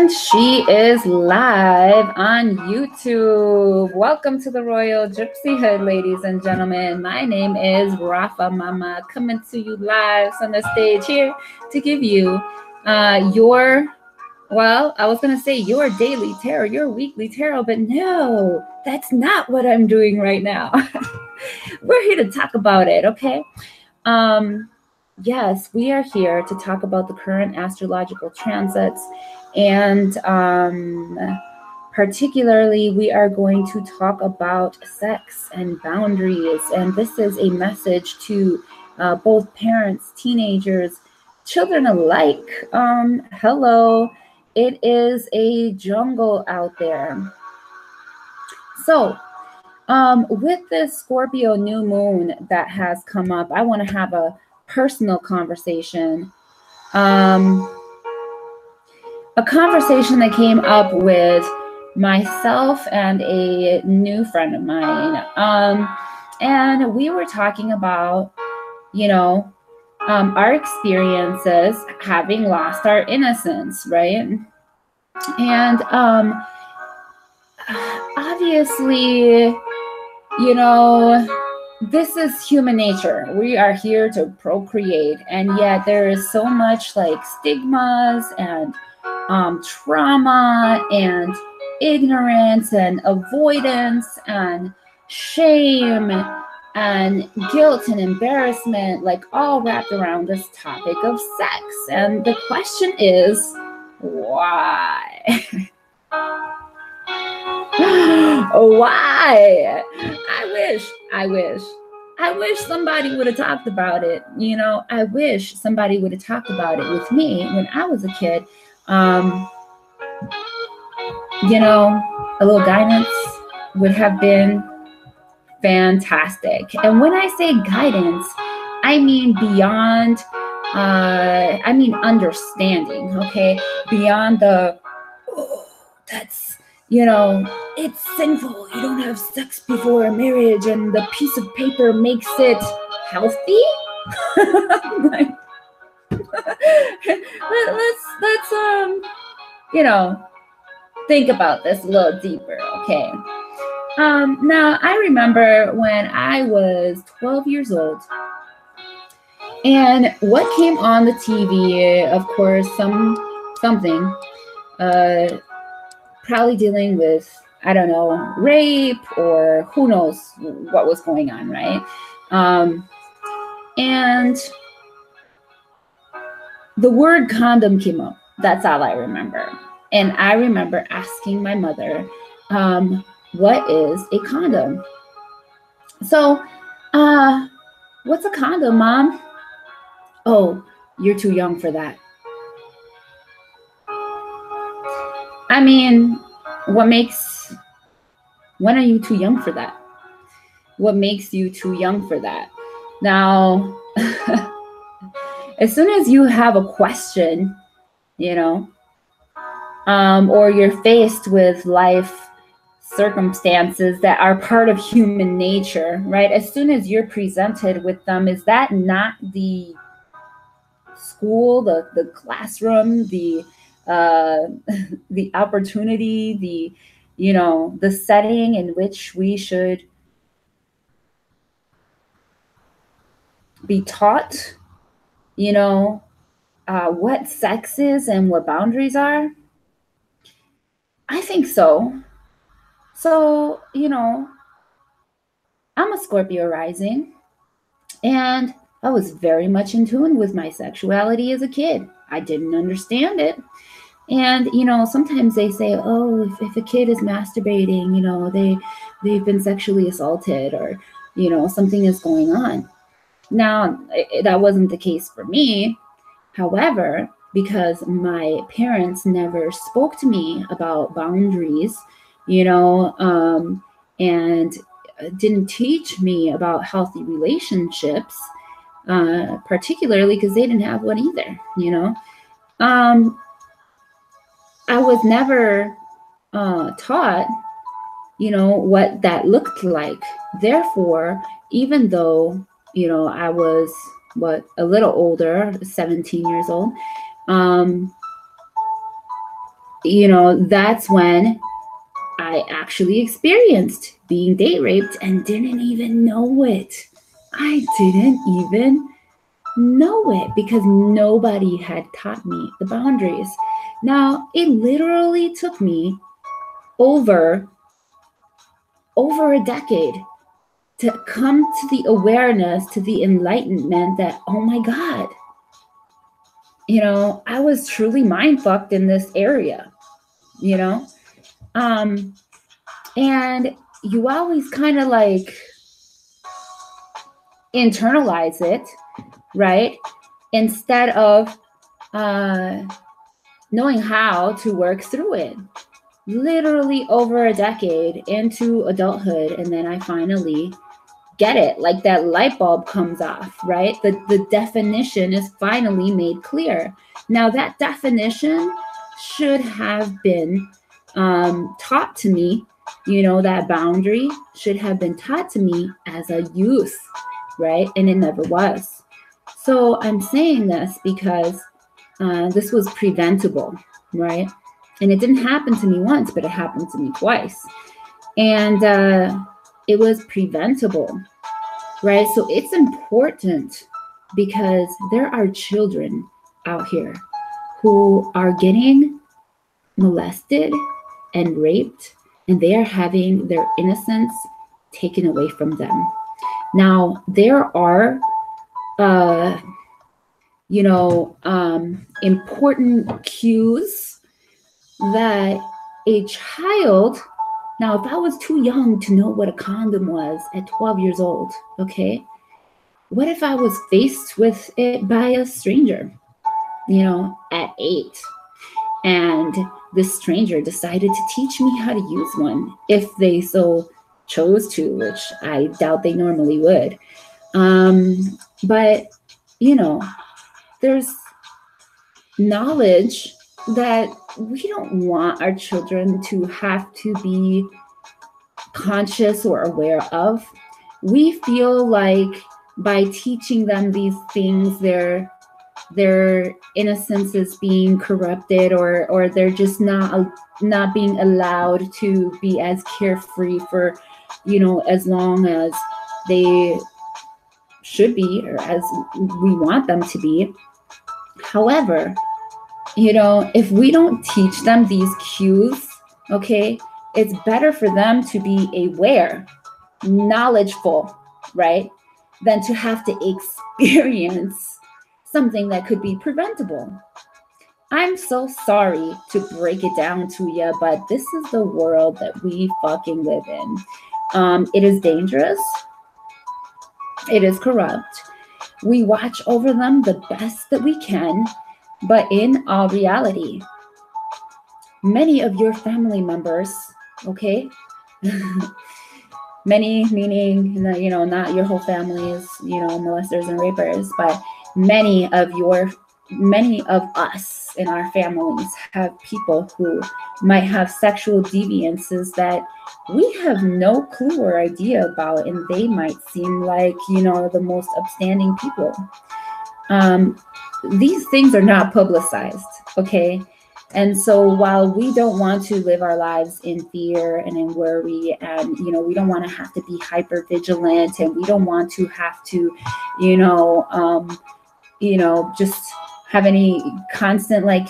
And she is live on YouTube. Welcome to the Royal Gypsy Hood, ladies and gentlemen. My name is Rafa Mama, coming to you live on the stage here to give you your daily tarot, your weekly tarot, but no, that's not what I'm doing right now. We're here to talk about it, okay? Yes, we are here to talk about the current astrological transits, and particularly we are going to talk about sex and boundaries, and this is a message to both parents, teenagers, children alike. Hello, it is a jungle out there. So with this Scorpio New Moon that has come up, I want to have a personal conversation. A conversation that came up with myself and a new friend of mine. And we were talking about, our experiences having lost our innocence, right? And obviously, this is human nature. We are here to procreate, and yet there is so much like stigmas and trauma and ignorance and avoidance and shame and guilt and embarrassment, like all wrapped around this topic of sex. And the question is, why? Why? I wish somebody would have talked about it. I wish somebody would have talked about it with me when I was a kid. A little guidance would have been fantastic. And when I say guidance, I mean beyond, understanding, okay? Beyond the, that's, it's sinful. You don't have sex before a marriage and the piece of paper makes it healthy. Like, let's think about this a little deeper, okay? Now, I remember when I was 12 years old, and what came on the TV, of course, something, probably dealing with, I don't know, rape or who knows what was going on, right? And the word condom came up. That's all I remember. And I remember asking my mother, what is a condom? So, what's a condom, Mom? Oh, you're too young for that. I mean, when are you too young for that? What makes you too young for that? Now, as soon as you have a question, or you're faced with life circumstances that are part of human nature, right? As soon as you're presented with them, is that not the school, the classroom, the opportunity, the setting in which we should be taught, what sex is and what boundaries are? I think so. So, I'm a Scorpio rising, and I was very much in tune with my sexuality as a kid. I didn't understand it. And, sometimes they say, oh, if a kid is masturbating, they've been sexually assaulted, or, something is going on. Now, that wasn't the case for me. However, because my parents never spoke to me about boundaries, and didn't teach me about healthy relationships, particularly because they didn't have one either, I was never taught, what that looked like. Therefore, even though, I was, a little older, 17 years old, that's when I actually experienced being date raped and didn't even know it. I didn't even know it because nobody had taught me the boundaries. Now, it literally took me over a decade to come to the awareness, to the enlightenment that, oh my God, I was truly mind fucked in this area, and you always kind of like internalize it, right? Instead of knowing how to work through it. Literally over a decade into adulthood, and then I finally get it. Like that light bulb comes off, right? The definition is finally made clear. Now that definition should have been taught to me. That boundary should have been taught to me as a youth, right? And it never was. So I'm saying this because this was preventable, right? And it didn't happen to me once, but it happened to me twice. And it was preventable, right? So it's important because there are children out here who are getting molested and raped, and they are having their innocence taken away from them. Now, there are important cues that a child, now if I was too young to know what a condom was at 12 years old, okay, what if I was faced with it by a stranger, at 8, and this stranger decided to teach me how to use one, if they so chose to, which I doubt they normally would. But there's knowledge that we don't want our children to have to be conscious or aware of. We feel like by teaching them these things, their innocence is being corrupted, or they're just not being allowed to be as carefree for as long as they should be, or as we want them to be. However, if we don't teach them these cues, okay, it's better for them to be aware, knowledgeful, right, than to have to experience something that could be preventable. I'm so sorry to break it down to you, but this is the world that we fucking live in. It is dangerous. It is corrupt. We watch over them the best that we can, but in all reality, many of your family members, okay, many meaning, not your whole families, molesters and rapers, but many of us in our families have people who might have sexual deviances that we have no clue or idea about, and they might seem like, the most upstanding people. These things are not publicized, okay? And so while we don't want to live our lives in fear and in worry, and, we don't want to have to be hyper vigilant, and we don't want to have to, just have any constant like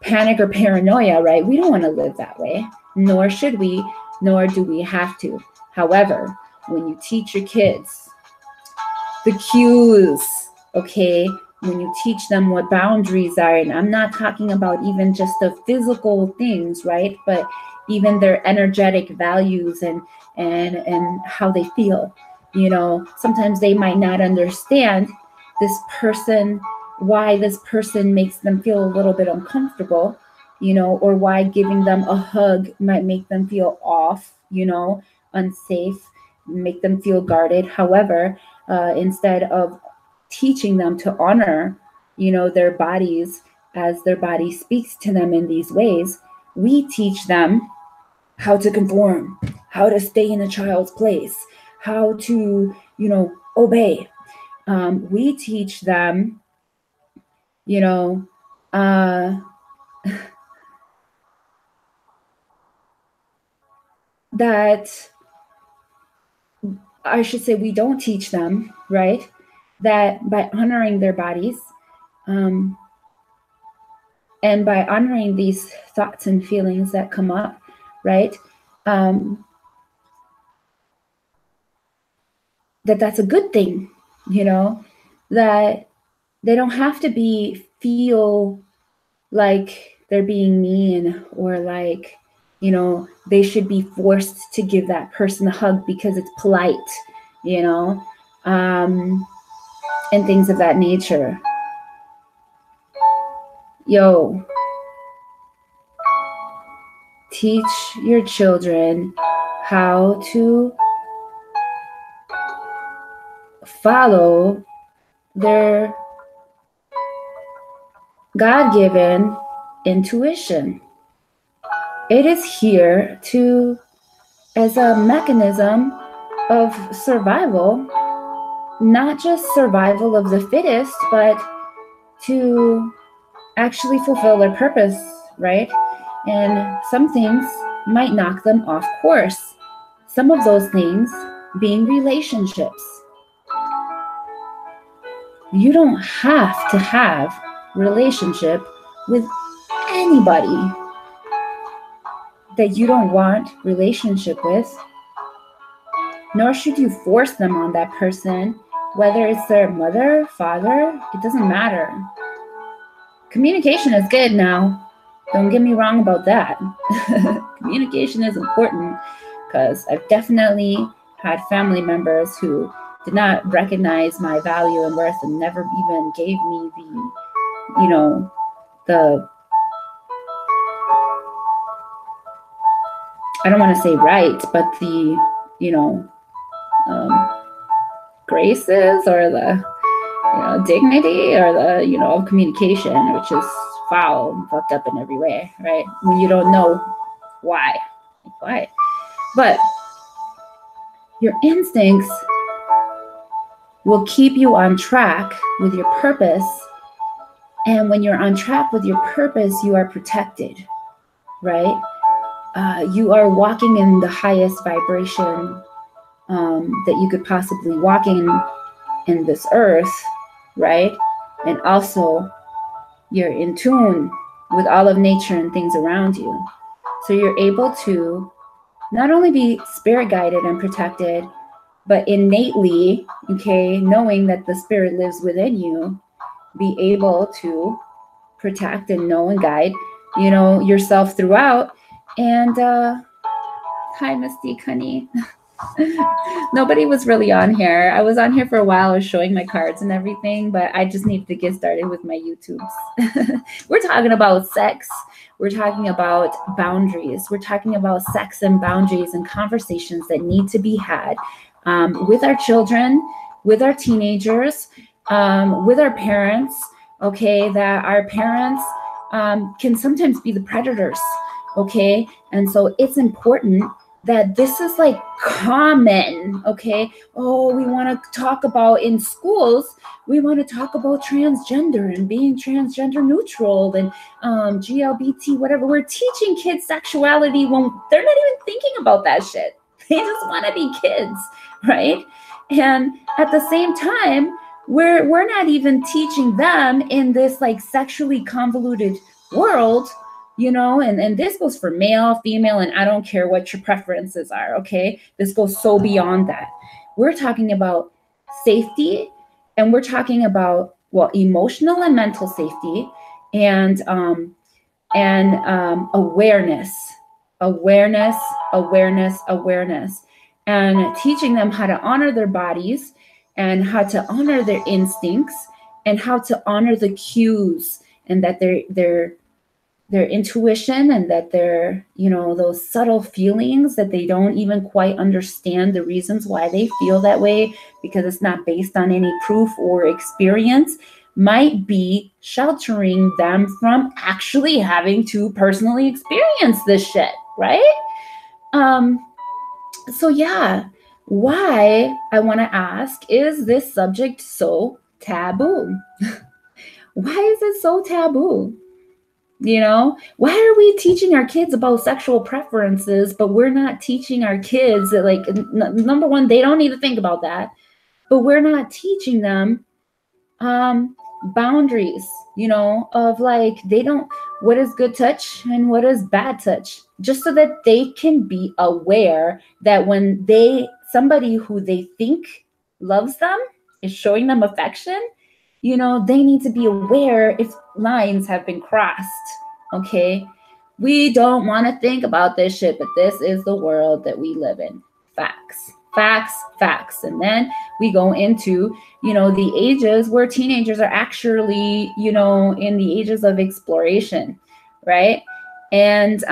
panic or paranoia, right? We don't want to live that way, nor should we, nor do we have to. However, when you teach your kids the cues, okay, when you teach them what boundaries are, and I'm not talking about even just the physical things, right, but even their energetic values and how they feel. Sometimes they might not understand this person, why this person makes them feel a little bit uncomfortable, or why giving them a hug might make them feel off, unsafe, make them feel guarded. However, instead of teaching them to honor, their bodies as their body speaks to them in these ways, we teach them how to conform, how to stay in a child's place, how to, obey. We teach them, that, I should say, we don't teach them, right? That by honoring their bodies, and by honoring these thoughts and feelings that come up, right? That's a good thing, that they don't have to feel like they're being mean, or like, they should be forced to give that person a hug because it's polite, and things of that nature. Teach your children how to follow their God-given intuition. It is here as a mechanism of survival, not just survival of the fittest, but to actually fulfill their purpose, right? And some things might knock them off course. Some of those things being relationships. You don't have to have relationship with anybody that you don't want relationship with, nor should you force them on that person, whether it's their mother, father, it doesn't matter. Communication is good now. Don't get me wrong about that. Communication is important, because I've definitely had family members who did not recognize my value and worth and never even gave me the I don't want to say right, but the, graces, or the, dignity, or the, of communication, which is foul and fucked up in every way, right? When you don't know why. But your instincts will keep you on track with your purpose. And when you're on track with your purpose, you are protected, right? You are walking in the highest vibration that you could possibly walk in this earth, right? And also, you're in tune with all of nature and things around you. So you're able to not only be spirit guided and protected, but innately, knowing that the spirit lives within you, be able to protect and know and guide, yourself throughout. And hi, Mystique, honey. Nobody was really on here. I was on here for a while. I was showing my cards and everything, but I just need to get started with my YouTubes. We're talking about sex. We're talking about boundaries. We're talking about sex and boundaries and conversations that need to be had with our children, with our teenagers, with our parents, that our parents can sometimes be the predators, and so it's important that this is like common, Oh, we want to talk about in schools, we want to talk about transgender and being transgender neutral and GLBT, whatever. We're teaching kids sexuality when they're not even thinking about that shit. They just want to be kids, right? And at the same time, we're not even teaching them in this like sexually convoluted world, and this goes for male, female, and I don't care what your preferences are, This goes so beyond that. We're talking about safety, and we're talking about, emotional and mental safety, and awareness, and teaching them how to honor their bodies, and how to honor their instincts, and how to honor the cues, and that their intuition, and that their, those subtle feelings that they don't even quite understand the reasons why they feel that way, because it's not based on any proof or experience, might be sheltering them from actually having to personally experience this shit, right? So yeah, why, I want to ask, is this subject so taboo? Why is it so taboo? Why are we teaching our kids about sexual preferences, but we're not teaching our kids that, like, number one, they don't need to think about that, but we're not teaching them boundaries, of like, they don't, what is good touch and what is bad touch, just so that they can be aware that when somebody who they think loves them is showing them affection, they need to be aware if lines have been crossed. Okay. We don't want to think about this shit, but this is the world that we live in. Facts, facts, facts. And then we go into, the ages where teenagers are actually, in the ages of exploration, right? And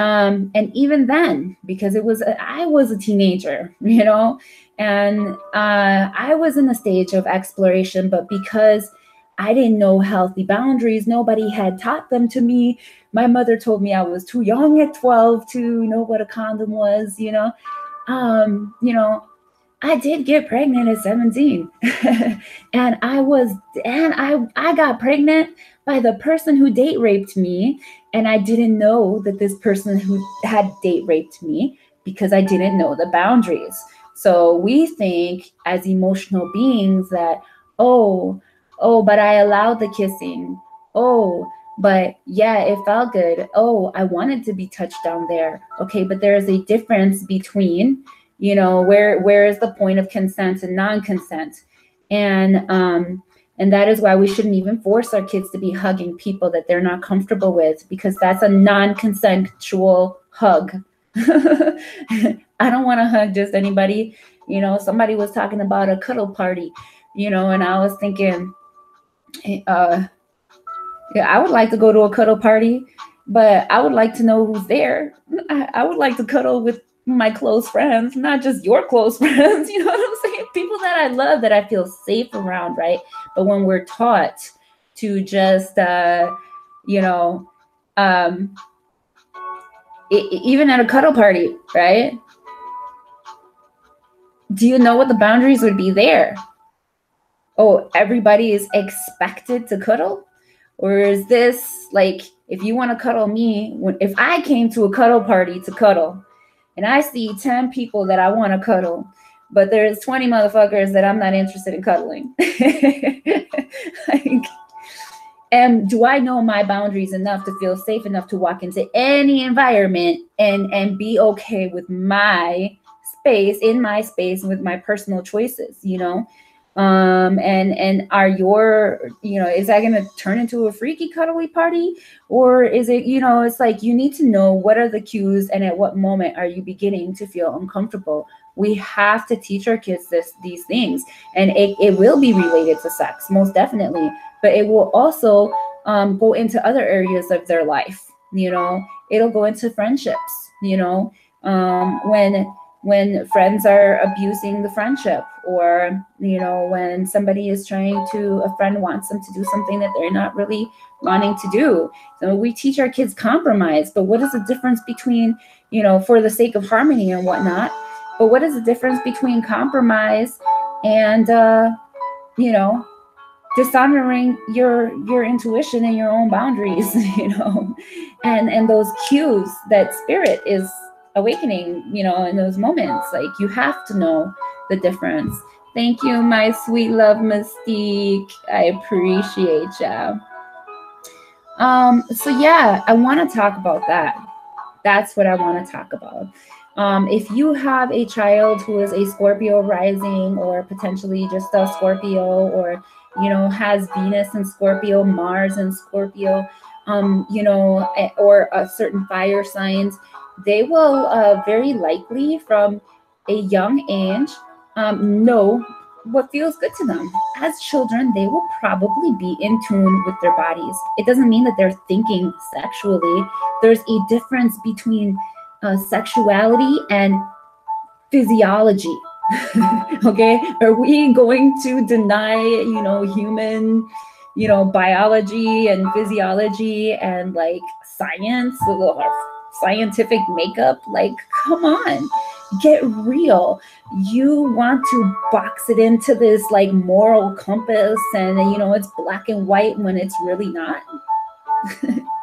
even then, because I was a teenager, and I was in the stage of exploration, but because I didn't know healthy boundaries, nobody had taught them to me. My mother told me I was too young at 12 to know what a condom was, I did get pregnant at 17. and I got pregnant by the person who date raped me. And I didn't know that this person who had date raped me because I didn't know the boundaries. So we think as emotional beings that, oh, but I allowed the kissing. Oh, but yeah, it felt good. Oh, I wanted to be touched down there. Okay, but there is a difference between, where is the point of consent and non-consent. And that is why we shouldn't even force our kids to be hugging people that they're not comfortable with, because that's a non-consensual hug. I don't want to hug just anybody. Somebody was talking about a cuddle party, and I was thinking, yeah, I would like to go to a cuddle party, but I would like to know who's there. I would like to cuddle with my close friends, not just your close friends. You know what I'm saying? People that I love, that I feel safe around, right? But when we're taught to just, even at a cuddle party, right? Do you know what the boundaries would be there? Oh, everybody is expected to cuddle? Or is this like, if you want to cuddle me, if I came to a cuddle party to cuddle and I see 10 people that I want to cuddle, but there's 20 motherfuckers that I'm not interested in cuddling. And do I know my boundaries enough to feel safe enough to walk into any environment and be okay with my space, in my space, with my personal choices, and are your, is that going to turn into a freaky cuddly party? Or is it, it's like, you need to know what are the cues and at what moment are you beginning to feel uncomfortable. We have to teach our kids these things, and it will be related to sex, most definitely, but it will also go into other areas of their life. It'll go into friendships, when friends are abusing the friendship, or when somebody is a friend wants them to do something that they're not really wanting to do. So we teach our kids compromise, but what is the difference between, for the sake of harmony and whatnot, but what is the difference between compromise and dishonoring your intuition and your own boundaries, and those cues that spirit is awakening, in those moments. Like, you have to know the difference. Thank you, my sweet love, Mystique. I appreciate ya. So yeah, I want to talk about that. That's what I want to talk about. If you have a child who is a Scorpio rising, or potentially just a Scorpio, or has Venus in Scorpio, Mars in Scorpio, or certain fire signs, they will very likely from a young age know what feels good to them. As children, they will probably be in tune with their bodies. It doesn't mean that they're thinking sexually. There's a difference between sexuality and physiology. Okay, are we going to deny human biology and physiology and like science, scientific makeup? Like, come on, get real. You want to box it into this like moral compass, and it's black and white when it's really not.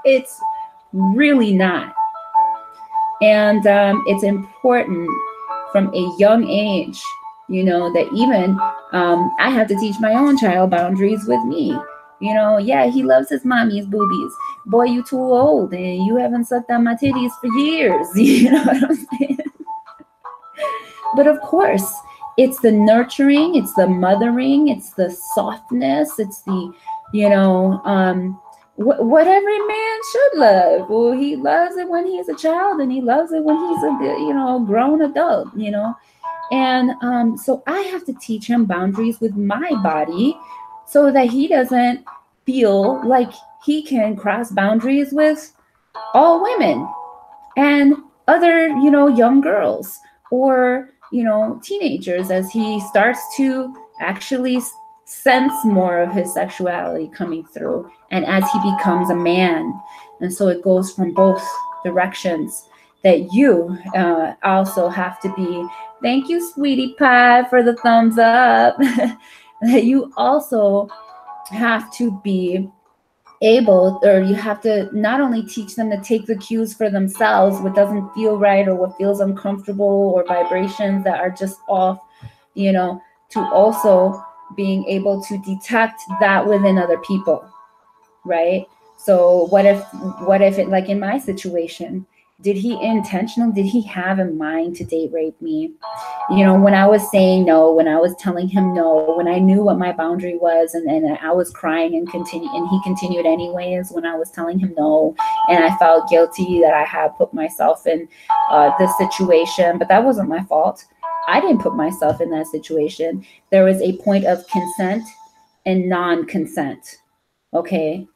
It's Really not. And it's important from a young age, that even I have to teach my own child boundaries with me. Yeah, he loves his mommy's boobies. Boy, you too old and you haven't sucked on my titties for years. You know what I'm saying? But of course, it's the nurturing, it's the mothering, it's the softness, it's the, what every man should love. Well, he loves it when he's a child, and he loves it when he's a grown adult. And so I have to teach him boundaries with my body, so that he doesn't feel like he can cross boundaries with all women and other, young girls, or, teenagers, as he starts to actually sense more of his sexuality coming through, and as he becomes a man. And so it goes from both directions, that you also have to be, thank you, sweetie pie, for the thumbs up, that you also have to be able, or you have to not only teach them to take the cues for themselves, what doesn't feel right or what feels uncomfortable, or vibrations that are just off, to also being able to detect that within other people, right? So what if it, like in my situation, did he have in mind to date rape me? When I was saying no, when I was telling him no, when I knew what my boundary was, and I was crying and he continued anyways, when I was telling him no, and I felt guilty that I had put myself in this situation, but that wasn't my fault. I didn't put myself in that situation. There was a point of consent and non-consent, okay?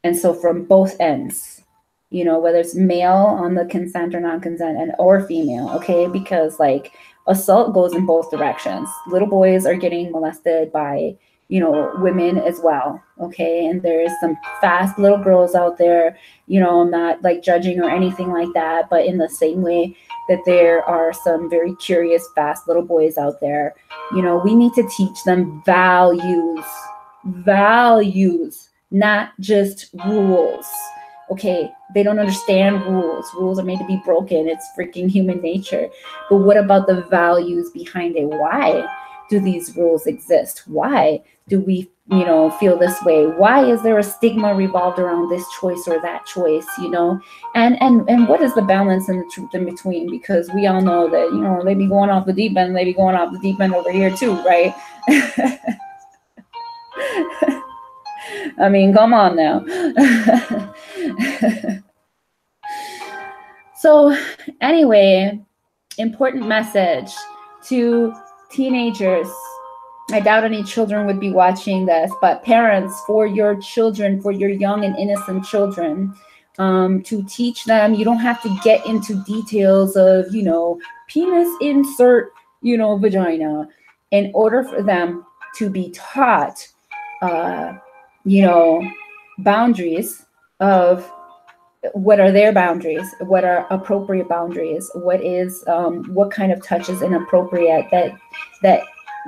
And so from both ends, whether it's male on the consent or non-consent, or female, okay? Because like assault goes in both directions. Little boys are getting molested by, women as well, okay? And there's some fast little girls out there, I'm not like judging or anything like that, but in the same way that there are some very curious, fast little boys out there, we need to teach them values, not just rules. Okay, they don't understand rules. Rules are made to be broken. It's freaking human nature. But what about the values behind it? Why do these rules exist? Why do we, feel this way? Why is there a stigma revolved around this choice or that choice, And what is the balance and the truth in between? Because we all know that, they be going off the deep end, they be going off the deep end over here too, right? I mean, come on now. So anyway, important message to teenagers. I doubt any children would be watching this, but parents, for your children, for your young and innocent children, to teach them, you don't have to get into details of, penis insert, vagina, in order for them to be taught boundaries of what are their boundaries, what are appropriate boundaries, what kind of touch is inappropriate,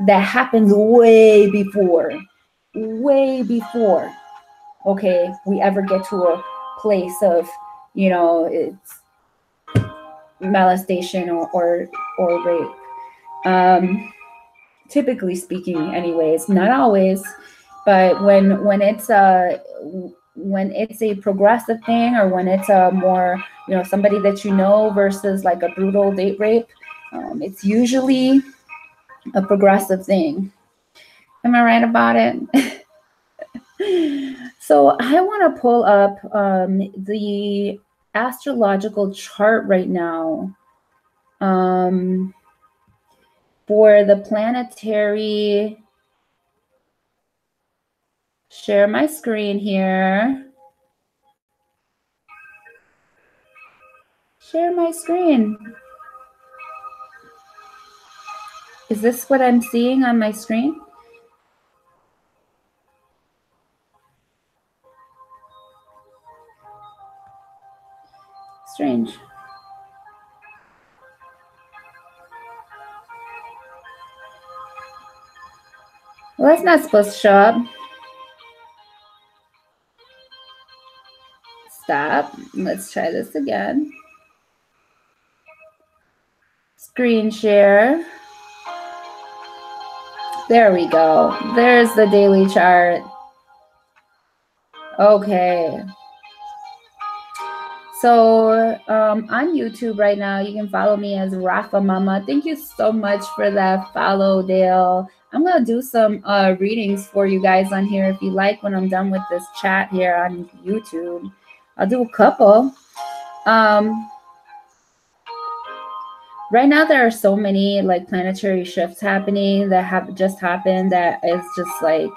that happens way before, okay, we ever get to a place of, it's molestation or rape. Typically speaking, anyways, not always. But when it's a progressive thing, or when it's a more, somebody that versus like a brutal date rape, it's usually a progressive thing. Am I right about it? So I want to pull up the astrological chart right now for the planetary. Share my screen here. Share my screen. Is this what I'm seeing on my screen? Strange. Well, that's not supposed to show up. stop. Let's try this again. Screen share. There we go. There's the daily chart. Okay. So on YouTube right now, you can follow me as Rafa Mama. Thank you so much for that follow, Dale. I'm going to do some readings for you guys on here if you like when I'm done with this chat here on YouTube. I'll do a couple. Right now, there are so many like planetary shifts happening that have just happened that is just like,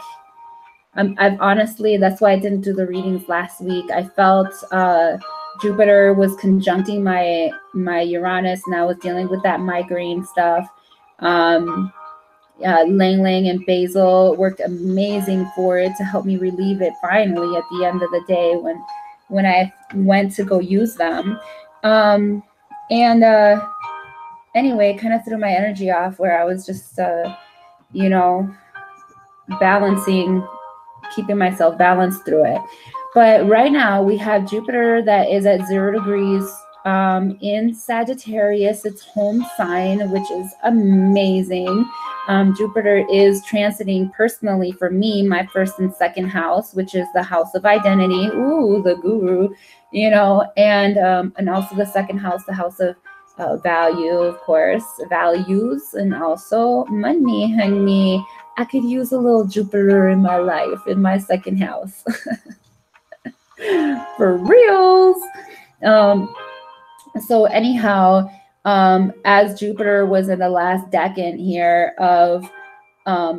I've honestly, that's why I didn't do the readings last week. I felt Jupiter was conjuncting my Uranus, and I was dealing with that migraine stuff. Lang Lang and Basil worked amazing for it to help me relieve it finally at the end of the day when I went to go use them. Anyway, kind of threw my energy off where I was just, balancing, keeping myself balanced through it. But right now we have Jupiter that is at 0 degrees in Sagittarius, its home sign, which is amazing. Jupiter is transiting personally for me, my first and second house, which is the house of identity. Ooh, the guru, and also the second house, the house of value, of course, values, and also money, honey. I could use a little Jupiter in my life, in my second house. For reals. So anyhow, as Jupiter was in the last decan here of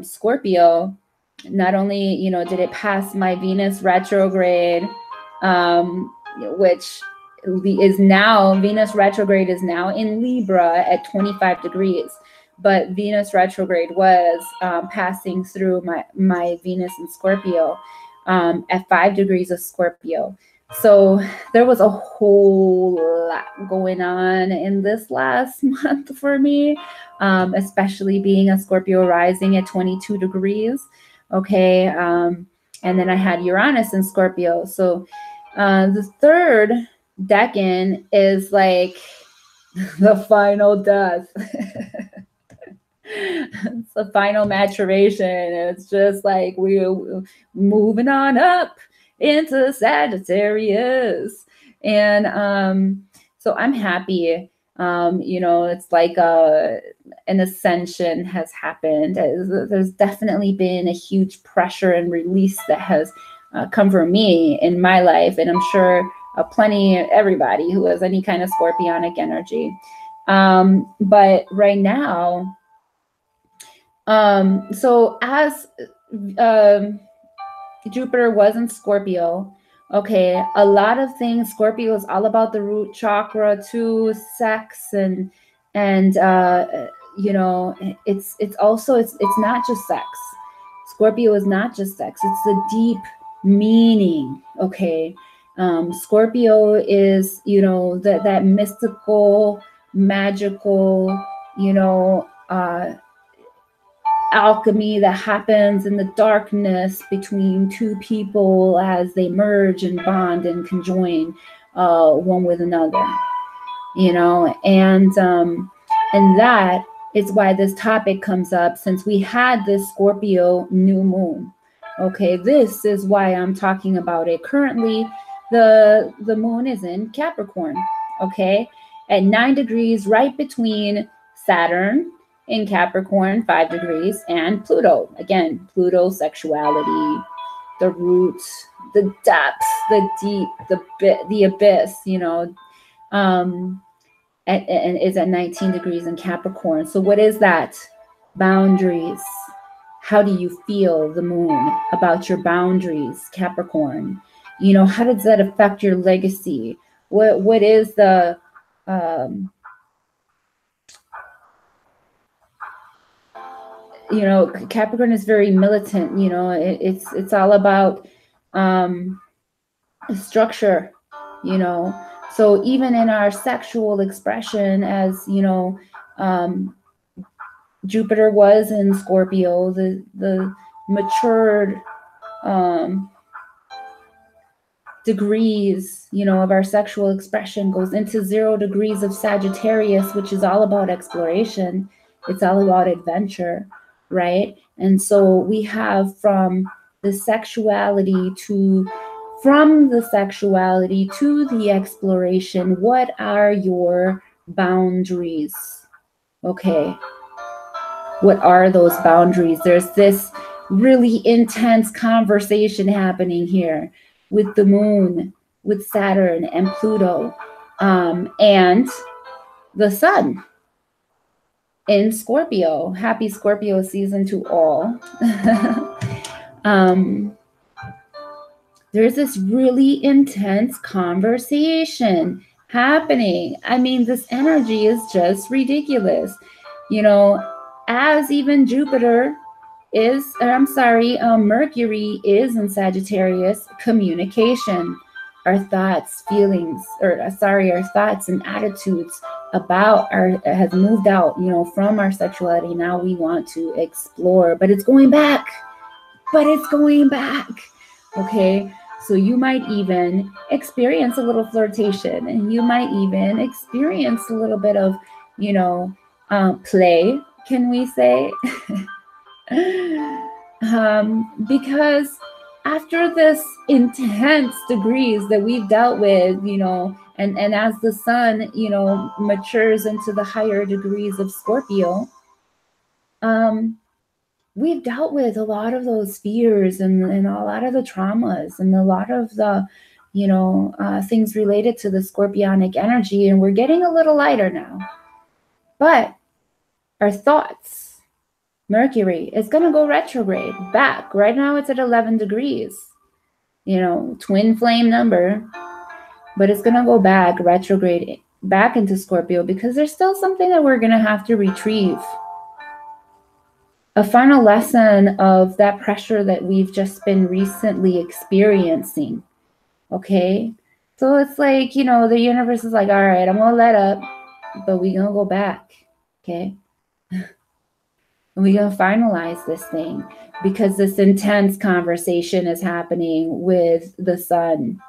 Scorpio, not only, did it pass my Venus retrograde, which is now, Venus retrograde is now in Libra at 25 degrees. But Venus retrograde was passing through my Venus in Scorpio at 5 degrees of Scorpio. So there was a whole lot going on in this last month for me, especially being a Scorpio rising at 22 degrees. Okay. And then I had Uranus in Scorpio. So the third decan is like the final death. It's the final maturation. It's just like we're moving on up into Sagittarius. And so I'm happy. It's like an ascension has happened. There's definitely been a huge pressure and release that has come from me in my life. And I'm sure everybody who has any kind of scorpionic energy. But right now, so as Jupiter was in Scorpio, okay, a lot of things, Scorpio is all about the root chakra too, sex and it's not just sex. Scorpio is not just sex, it's the deep meaning, okay? Scorpio is, that mystical, magical, alchemy that happens in the darkness between two people as they merge and bond and conjoin one with another, and that is why this topic comes up, since we had this Scorpio new moon. Okay, this is why I'm talking about it. Currently, the moon is in Capricorn, okay, at 9 degrees, right between Saturn in Capricorn, 5 degrees, and Pluto. Again, Pluto, sexuality, the roots, the depths, the deep, the abyss, and is at 19 degrees in Capricorn. So what is that? Boundaries. How do you feel, the moon, about your boundaries, Capricorn? How does that affect your legacy? What is the Capricorn is very militant. It's all about structure. So even in our sexual expression, as Jupiter was in Scorpio, the matured degrees, of our sexual expression goes into 0 degrees of Sagittarius, which is all about exploration. It's all about adventure, right? And so we have from the sexuality to the exploration, what are your boundaries? Okay. What are those boundaries? There's this really intense conversation happening here with the moon, with Saturn and Pluto, and the sun in Scorpio. Happy Scorpio season to all. There's this really intense conversation happening. I mean, this energy is just ridiculous. As even Mercury is in Sagittarius, communication, our thoughts, feelings, our thoughts and attitudes about has moved out, from our sexuality. Now we want to explore, but it's going back. Okay. So you might even experience a little flirtation, and you might even experience a little bit of, play, can we say? Because after this intense degrees that we've dealt with, and as the sun, matures into the higher degrees of Scorpio, we've dealt with a lot of those fears and a lot of the traumas and a lot of the, things related to the scorpionic energy, and we're getting a little lighter now. But our thoughts, Mercury is going to go retrograde back. Right now it's at 11 degrees, twin flame number, but it's going to go back retrograde back into Scorpio because there's still something that we're going to have to retrieve. A final lesson of that pressure that we've just been recently experiencing. Okay. So it's like, the universe is like, all right, I'm going to let up, but we're going to go back. Okay. And we're going to finalize this thing because this intense conversation is happening with the sun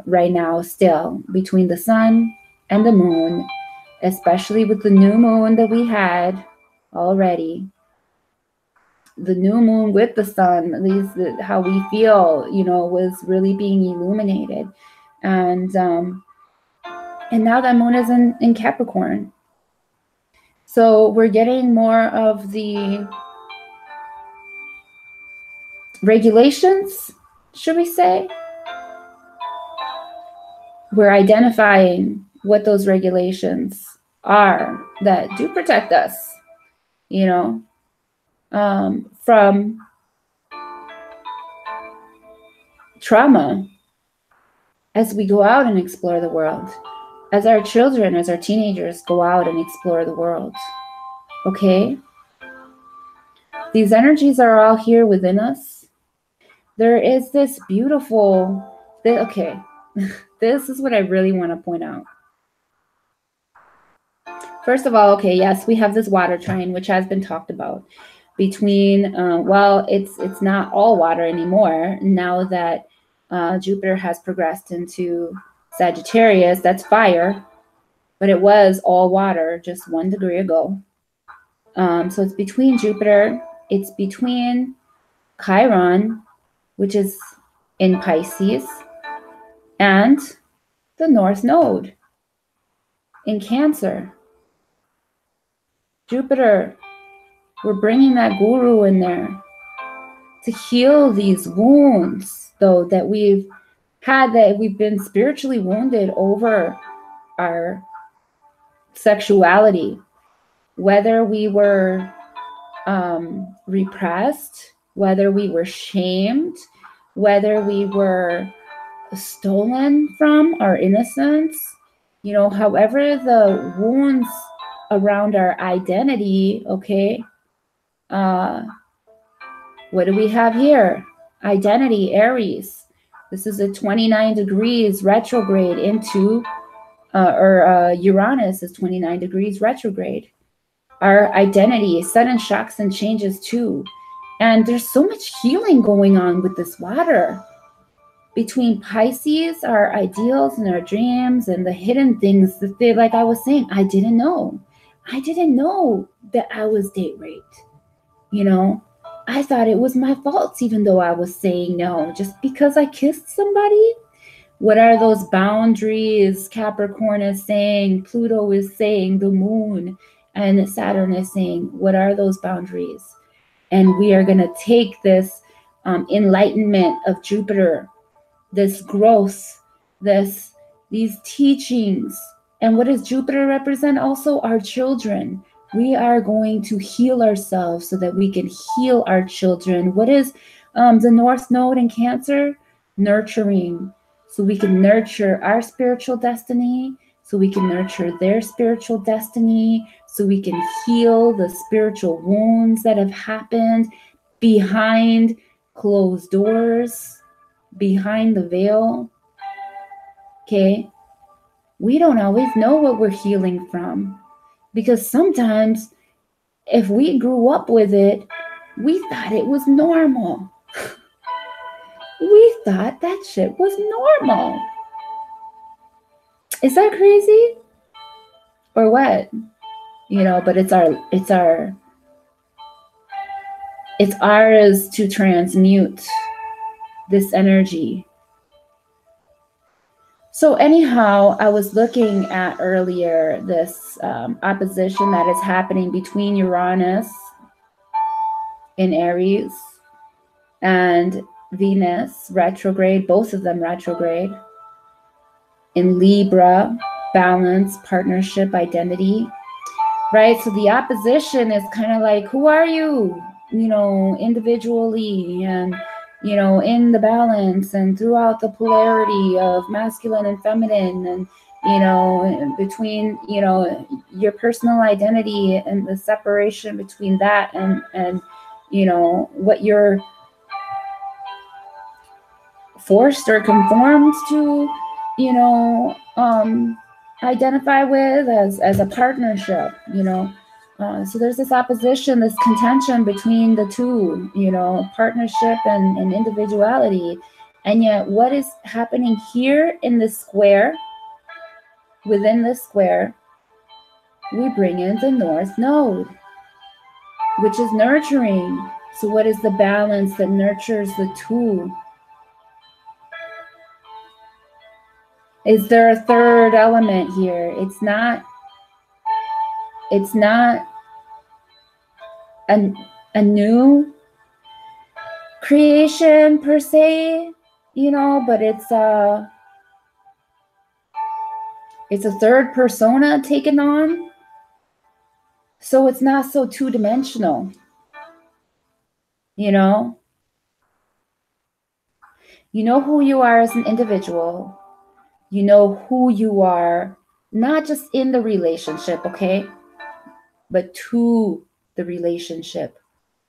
right now, still between the sun and the moon, especially with the new moon that we had already. The new moon with the sun, at least how we feel, was really being illuminated. And now that moon is in Capricorn. So we're getting more of the regulations, should we say? We're identifying what those regulations are that do protect us, from trauma as we go out and explore the world, as our children, as our teenagers go out and explore the world. Okay? These energies are all here within us. There is this beautiful, okay, this is what I really want to point out. First of all, okay, yes, we have this water trine, which has been talked about between, it's not all water anymore. Now that Jupiter has progressed into Sagittarius, that's fire, but it was all water just 1 degree ago. So it's between Jupiter, it's between Chiron, which is in Pisces, and the North Node in Cancer. Jupiter, we're bringing that guru in there to heal these wounds, though, that we've had, that we've been spiritually wounded over our sexuality, whether we were repressed, whether we were shamed, whether we were stolen from our innocence, however the wounds around our identity. Okay. What do we have here? Identity, Aries. This is a 29 degrees retrograde into, Uranus is 29 degrees retrograde. Our identity, sudden shocks and changes too. And there's so much healing going on with this water. between Pisces, our ideals and our dreams and the hidden things that they, like I was saying, I didn't know. I didn't know that I was date raped. You know, I thought it was my fault, even though I was saying no, just because I kissed somebody. What are those boundaries? Capricorn is saying, Pluto is saying, the moon and Saturn is saying, what are those boundaries? And we are going to take this enlightenment of Jupiter, this growth, these teachings. And what does Jupiter represent? Also our children. We are going to heal ourselves so that we can heal our children. What is the North Node in Cancer? Nurturing. So we can nurture our spiritual destiny, so we can nurture their spiritual destiny, so we can heal the spiritual wounds that have happened behind closed doors, behind the veil. Okay, we don't always know what we're healing from, because sometimes if we grew up with it, we thought it was normal. We thought that shit was normal. Is that crazy? Or what? You know, but it's ours to transmute this energy. So anyhow, I was looking at earlier this opposition that is happening between Uranus in Aries and Venus retrograde, both of them retrograde, in Libra, balance, partnership, identity, right? So the opposition is kind of like, who are you, you know, individually and, you know, in the balance and throughout the polarity of masculine and feminine, and, you know, between, you know, your personal identity and the separation between that and, you know, what you're forced or conformed to, you know, identify with as a partnership, you know. So there's this opposition, this contention between the two, you know, partnership and individuality. And yet what is happening here in the square, within the square, we bring in the North Node, which is nurturing. So what is the balance that nurtures the two? Is there a third element here? It's not a new creation per se, you know, but it's a third persona taken on. So it's not so two-dimensional, you know. You know who you are as an individual. You know who you are, not just in the relationship, okay, but to the relationship.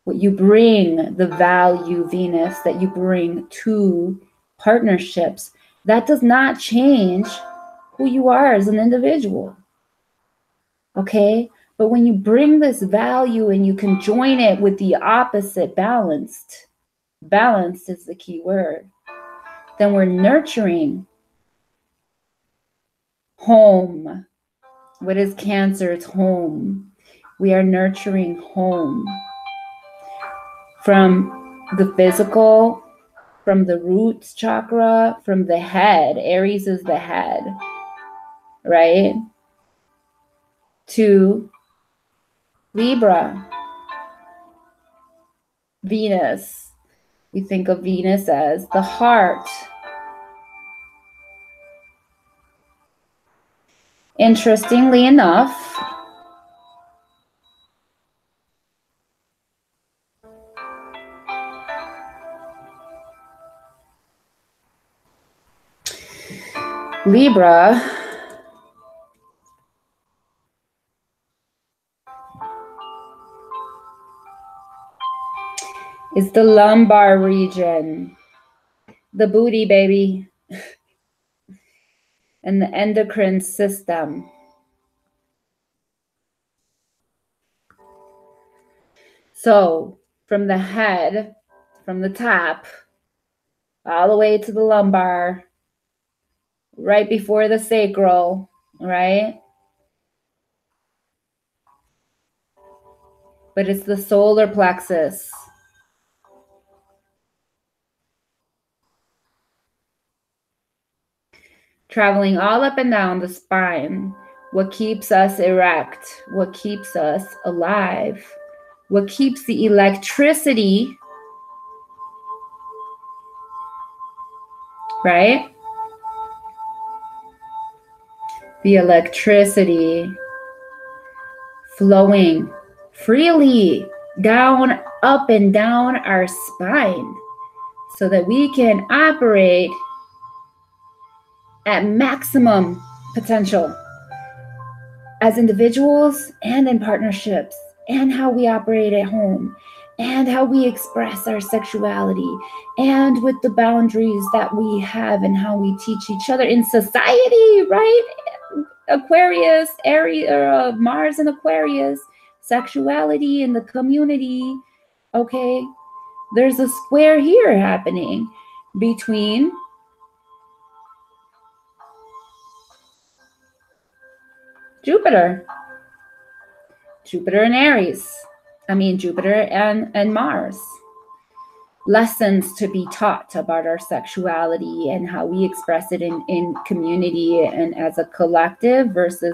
What you bring, the value, Venus, that you bring to partnerships, that does not change who you are as an individual. Okay? But when you bring this value and you can join it with the opposite, balanced is the key word, then we're nurturing home. What is Cancer? It's home. We are nurturing home from the physical, from the roots chakra, from the head. Aries is the head, right? To Libra, Venus. We think of Venus as the heart. Interestingly enough, Libra is the lumbar region, the booty, baby, and the endocrine system. So from the head, from the top, all the way to the lumbar, right before the sacral, right? But it's the solar plexus. Traveling all up and down the spine. What keeps us erect, what keeps us alive, what keeps the electricity, right? The electricity flowing freely down, up and down our spine so that we can operate at maximum potential as individuals and in partnerships, and how we operate at home, and how we express our sexuality, and with the boundaries that we have and how we teach each other in society, right? Aquarius, Aries, Mars and Aquarius, sexuality in the community. Okay, there's a square here happening between Jupiter and Aries. Jupiter and Mars. Lessons to be taught about our sexuality and how we express it in community and as a collective versus,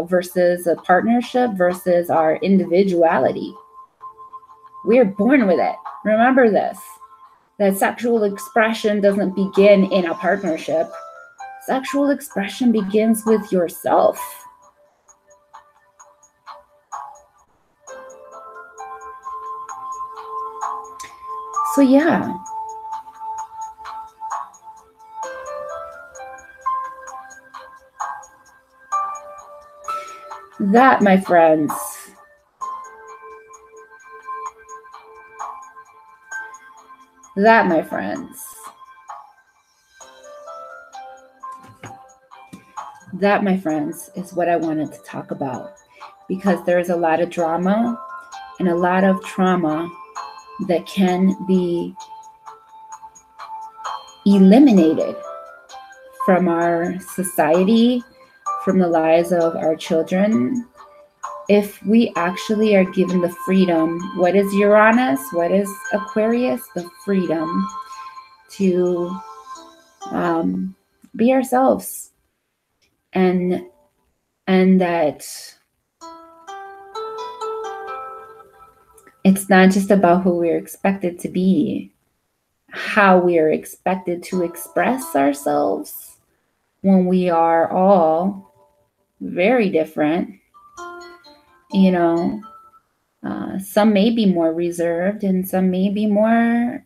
versus a partnership versus our individuality. We're born with it. Remember this, that sexual expression doesn't begin in a partnership. Sexual expression begins with yourself. So yeah, that, my friends, is what I wanted to talk about, because there's a lot of drama and a lot of trauma that can be eliminated from our society, from the lives of our children, if we actually are given the freedom. What is Uranus? What is Aquarius? The freedom to be ourselves, and that it's not just about who we're expected to be, how we're expected to express ourselves when we are all very different. Some may be more reserved and some may be more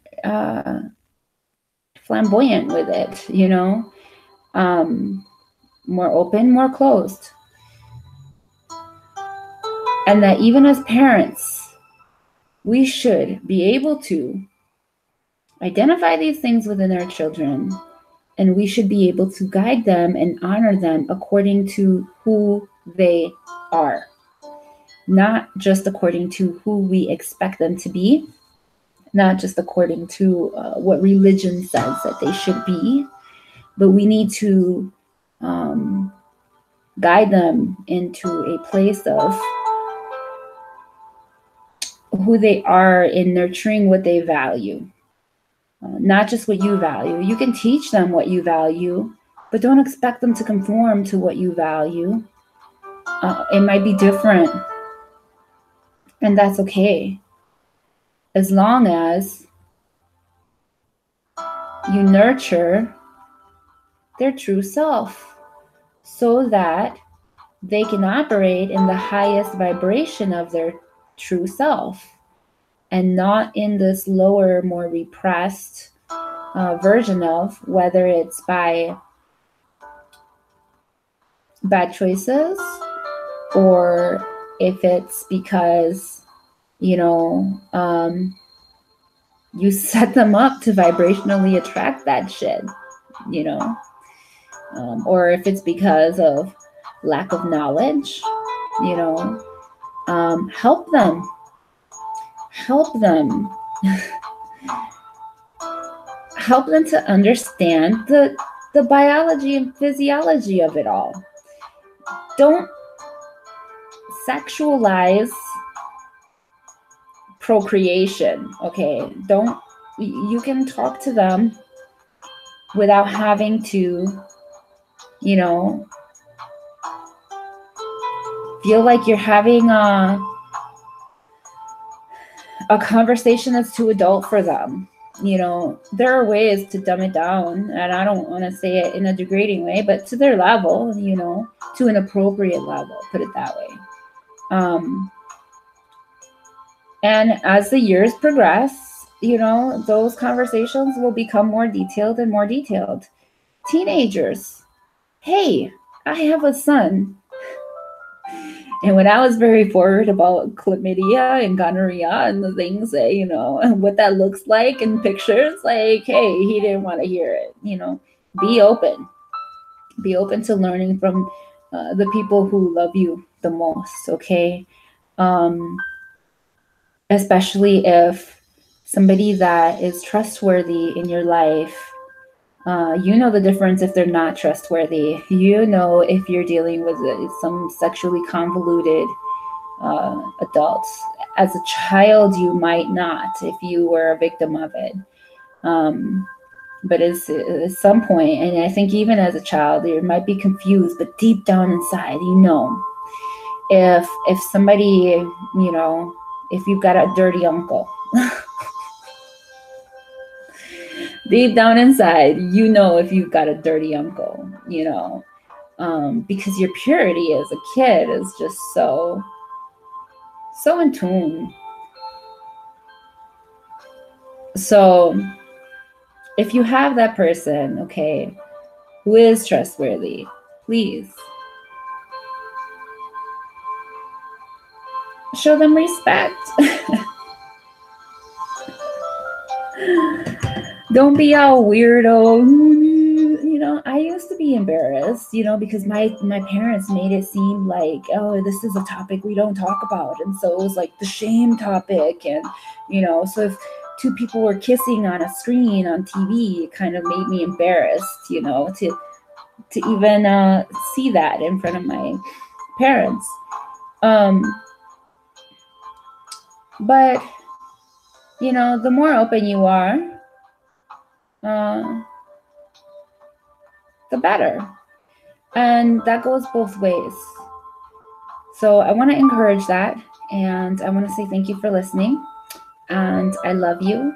flamboyant with it, more open, more closed. And that even as parents, we should be able to identify these things within our children, and we should be able to guide them and honor them according to who they are, not just according to who we expect them to be, not just according to what religion says that they should be, but we need to guide them into a place of who they are in nurturing what they value, not just what you value. You can teach them what you value, but don't expect them to conform to what you value. It might be different, and that's okay, as long as you nurture their true self so that they can operate in the highest vibration of their true self and not in this lower, more repressed version of, whether it's by bad choices or if it's because, you set them up to vibrationally attract that shit, or if it's because of lack of knowledge, help them help them to understand the biology and physiology of it all. Don't sexualize procreation, okay? You can talk to them without having to, feel like you're having a conversation that's too adult for them. There are ways to dumb it down, and I don't want to say it in a degrading way, but to their level, to an appropriate level, put it that way. And as the years progress, those conversations will become more detailed and more detailed. Teenagers, hey, I have a son. And when I was very forward about chlamydia and gonorrhea and the things that, what that looks like in pictures, like, hey, he didn't want to hear it. Be open. Be open to learning from the people who love you the most, okay? Especially if somebody that is trustworthy in your life, the difference if they're not trustworthy. If you're dealing with some sexually convoluted adults. As a child, you might not, if you were a victim of it. But at some point, and I think even as a child, you might be confused, but deep down inside, if somebody, if you've got a dirty uncle, deep down inside, if you've got a dirty uncle, because your purity as a kid is just so in tune. So if you have that person, okay, who is trustworthy, please show them respect. Don't be all weirdo. I used to be embarrassed, because my parents made it seem like, oh, this is a topic we don't talk about. And so it was like the shame topic. And, so if two people were kissing on a screen on TV, it kind of made me embarrassed, to even see that in front of my parents. But, the more open you are, the better. And that goes both ways. So I want to encourage that. And I want to say thank you for listening. And I love you.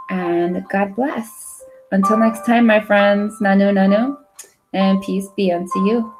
And God bless. Until next time, my friends, nanu nanu. And peace be unto you.